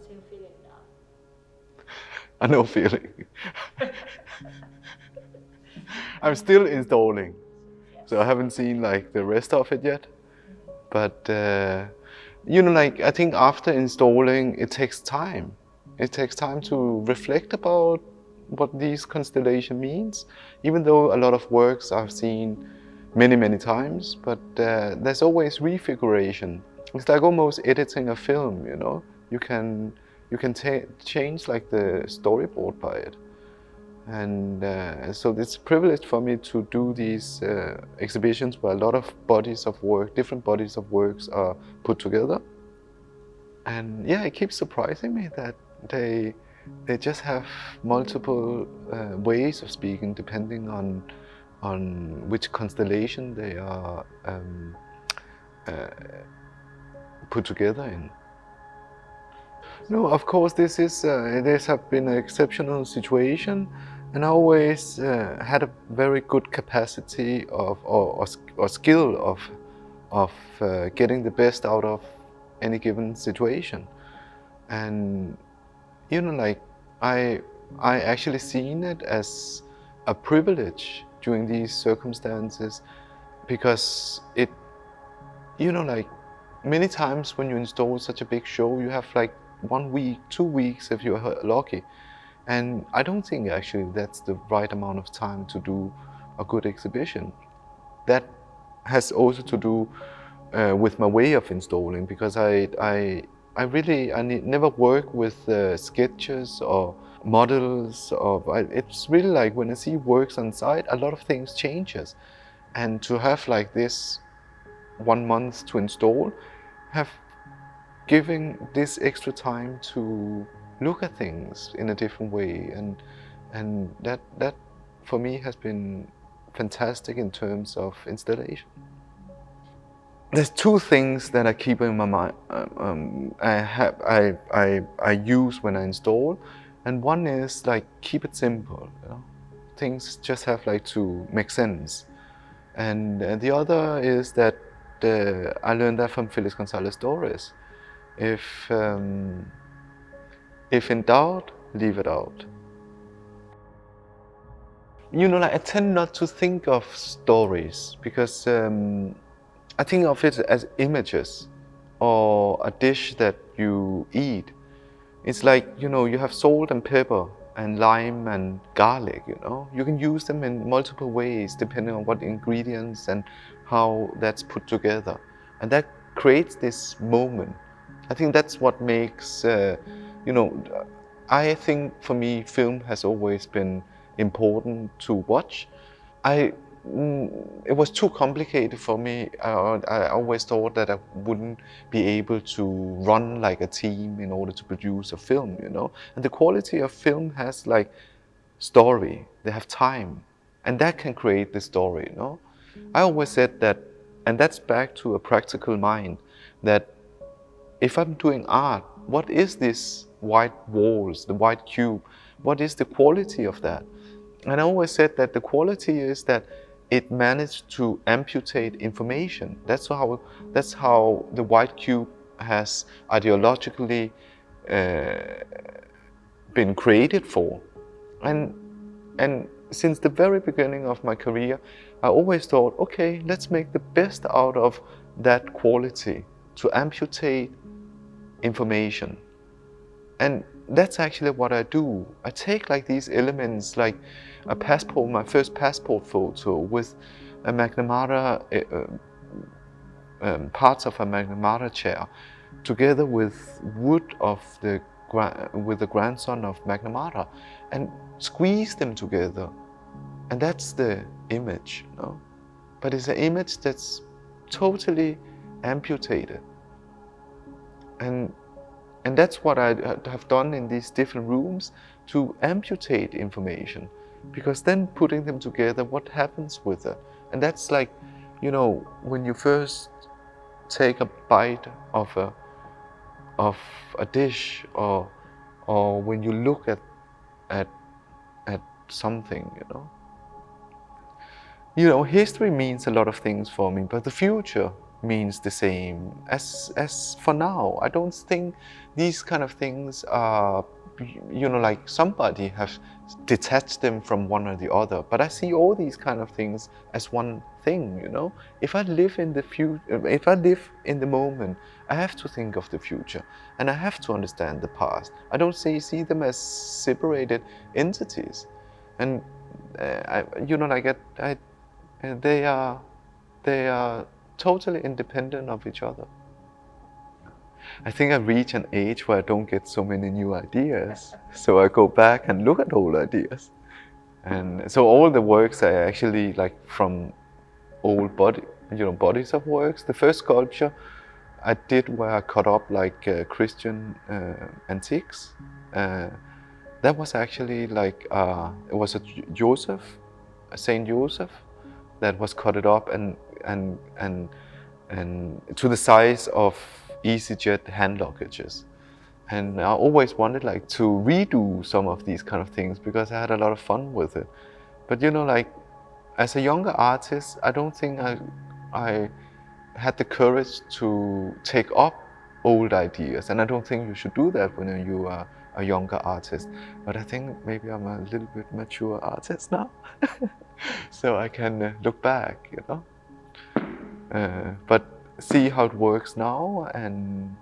same feeling now? No feeling. I'm still installing, so I haven't seen like the rest of it yet. But like I think after installing, it takes time. It takes time to reflect about what these constellation means. Even though a lot of works I've seen many times, but there's always refiguration. It's like almost editing a film. You can change like the storyboard by it. And so it's a privilege for me to do these exhibitions where a lot of bodies of work, different bodies of works are put together. And yeah, it keeps surprising me that they just have multiple ways of speaking depending on which constellation they are put together in. No, of course, this has been an exceptional situation, and I always had a very good capacity of or skill of getting the best out of any given situation. And like I actually seen it as a privilege during these circumstances, because it like many times when you install such a big show, you have like 1 week, 2 weeks if you're lucky. And I don't think actually that's the right amount of time to do a good exhibition. That has also to do with my way of installing, because I never work with sketches or models. It's really like when I see works on site, a lot of things changes. And to have like this 1 month to install, have giving this extra time to look at things in a different way, and that for me has been fantastic in terms of installation. There's 2 things that I keep in my mind. I use when I install, and one is like keep it simple. Things just have like to make sense, and the other is that I learned that from Felix Gonzalez Torres. If in doubt, leave it out. Like I tend not to think of stories, because I think of it as images or a dish that you eat. It's like, you have salt and pepper and lime and garlic, You can use them in multiple ways depending on what ingredients and how that's put together. And that creates this moment. I think that's what makes, I think for me, film has always been important to watch. It was too complicated for me. I always thought that I wouldn't be able to run like a team in order to produce a film, And the quality of film has like story, they have time, and that can create the story, I always said that, and that's back to a practical mind, that if I'm doing art, what is this white walls, the white cube? What is the quality of that? And I always said that the quality is that it managed to amputate information. That's how the white cube has ideologically been created for. And since the very beginning of my career, I always thought, okay, let's make the best out of that quality to amputate information. And that's actually what I do. I take like these elements, like a passport, my first passport photo with a McNamara, parts of a McNamara chair, together with wood of with the grandson of McNamara, and squeeze them together. And that's the image, But it's an image that's totally amputated. And that's what I have done in these different rooms, to amputate information, because then putting them together, what happens with it? And that's like, when you first take a bite of a dish, or when you look at something, history means a lot of things for me, but the future means the same as for now. I don't think these kind of things are, like somebody has detached them from one or the other. But I see all these kind of things as one thing, If I live in the future, if I live in the moment, I have to think of the future, and I have to understand the past. I don't see them as separated entities, and they are totally independent of each other. I think I reach an age where I don't get so many new ideas, so I go back and look at old ideas. And so all the works are actually like from old bodies of works. The first sculpture I did where I cut up like Christian antiques. That was actually like it was a Saint Joseph, that was cut up and to the size of EasyJet hand luggages. And I always wanted like to redo some of these kind of things because I had a lot of fun with it. But like as a younger artist, I don't think I had the courage to take up old ideas, and I don't think you should do that when you are a younger artist. But I think maybe I'm a little bit mature artist now, so I can look back, but see how it works now, and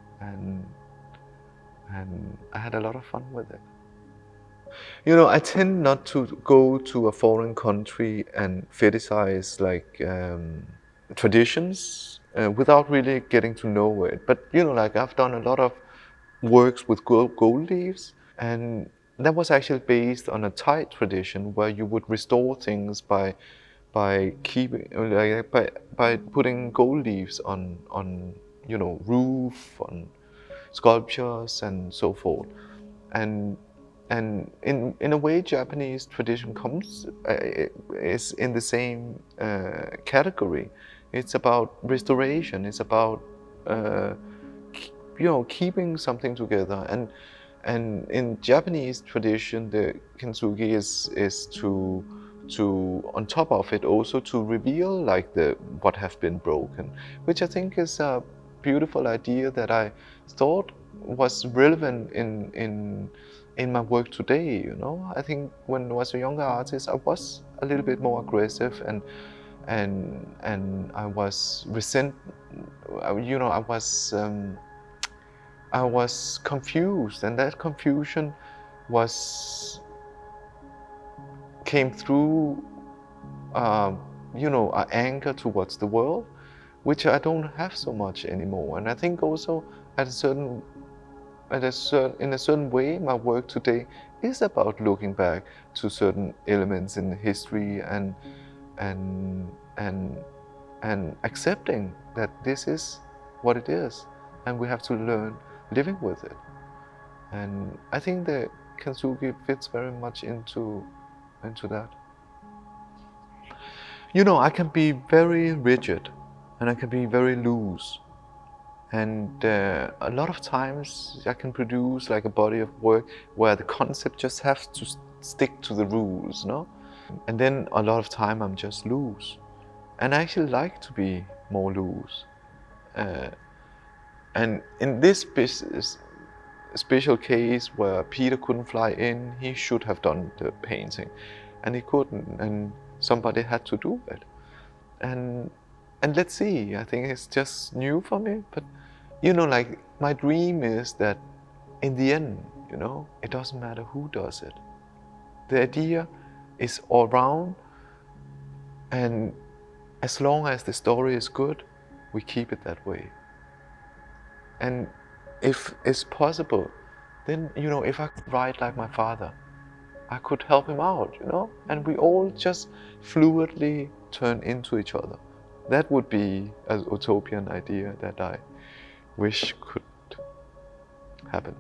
I had a lot of fun with it. I tend not to go to a foreign country and fetishize like traditions without really getting to know it. But like I've done a lot of works with gold leaves, and that was actually based on a Thai tradition where you would restore things by keeping by putting gold leaves on roof, on sculptures and so forth. And in a way, Japanese tradition is in the same category. It's about restoration. It's about keeping something together. And in Japanese tradition, the kintsugi is to on top of it also to reveal like what have been broken, which I think is a beautiful idea that I thought was relevant in my work today. I think when I was a younger artist, I was a little bit more aggressive and I was I was confused, and that confusion came through an anger towards the world, which I don't have so much anymore. And I think also in a certain way, my work today is about looking back to certain elements in history and accepting that this is what it is, and we have to learn living with it. And I think the kintsugi fits very much into that. I can be very rigid and I can be very loose. And a lot of times I can produce like a body of work where the concept just has to stick to the rules, And then a lot of time I'm just loose. And I actually like to be more loose. And in this special case where Peter couldn't fly in, he should have done the painting. And he couldn't, and somebody had to do it. And let's see, I think it's just new for me, but like my dream is that in the end, it doesn't matter who does it. The idea is all around, and as long as the story is good, we keep it that way. And if it's possible, then if I could write like my father, I could help him out, and we all just fluidly turn into each other. That would be an utopian idea that I wish could happen.